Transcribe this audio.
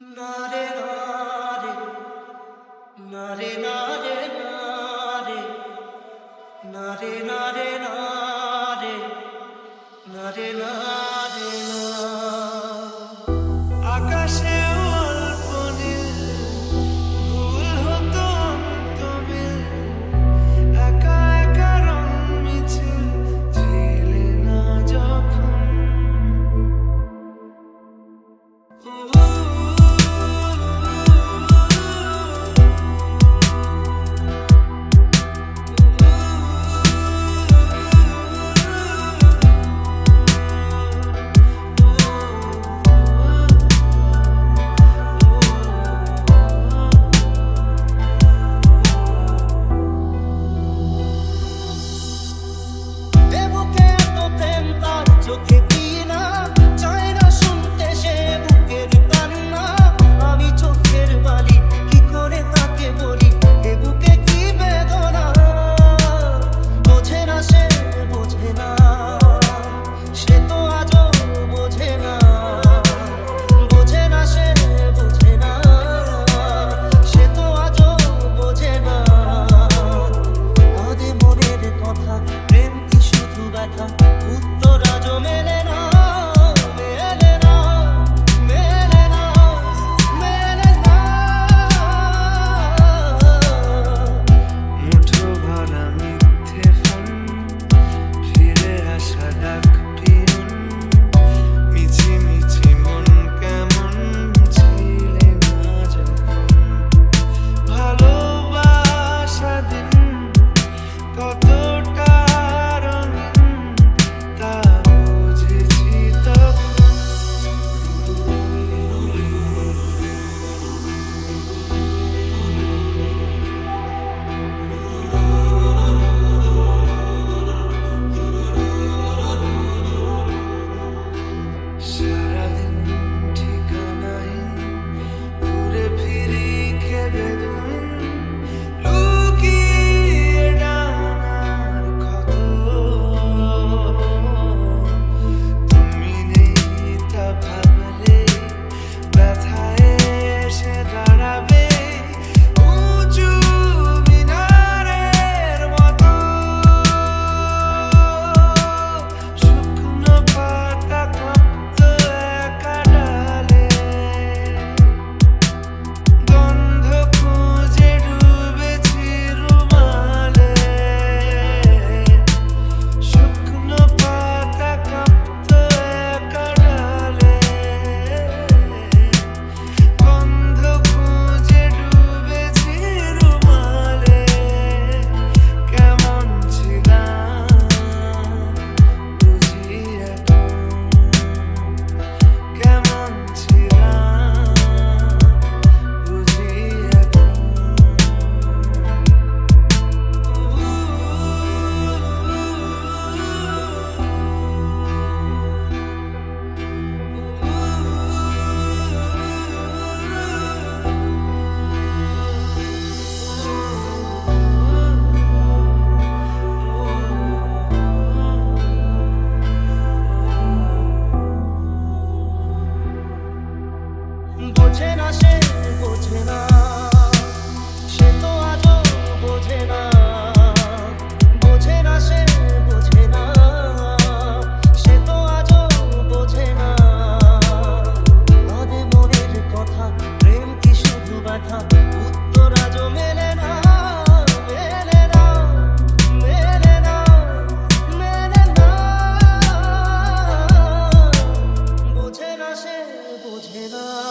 নারে নারে নারে নারে নারে নারে নারে নারে নারে নারে আকাশে অল্প নীল ভুল হতো অন্তমিল একা একা রং মিছিল ঝেলে না যখন চোখে কি না চায় না শুনতে সে বুকের কান্না আমি চোখের বালি কি করে তাকে বলি এ বুকে কি বেদনা বোঝে না সে বোঝে না সে তো আজও বোঝে না বোঝে না সে বোঝে না সে তো আজও বোঝে না আদে মনের কথা প্রেম কি শুধু ব্যথা উত্তর আজও মেলে না মেলে না মেলে না মেলে না মুঠো ভরা মিথ্যে ফোন ফিরে আসা ডাক পিয়ন মিছি মিছি মন কেমন ছিলে না যখন ভালোবাসা দিন কতটা রঙিন তা বুঝেছি তখন সারাদিন ঠিকানাহীন ঘুরে ফিরি কেঁদে লুকিয়ে ডানার ক্ষত তুমি নেই তা ভাবলে ব্যথায় এসে দাঁড়াবে উঁচু মিনারের মতো শুকনো পাতা কাঁপত একা ডালে গন্ধ খুঁজে ডুবেছি রুমালে শুকনো পাতা কাঁপত একা ডালে গন্ধ খুঁজে ডুবেছি রুমালে কেমন ছিলাম বুঝি এখন কেমন ছিলাম বুঝি এখন বোঝে না সে বোঝে না সে তো আজও বোঝে না বোঝে না সে বোঝে না সে তো আজও বোঝে না আদে মনের কথা প্রেম কি শুধু ব্যথা উত্তর আজও মেলে না মেলে না মেলে না মেলে না বোঝে না সে বোঝে না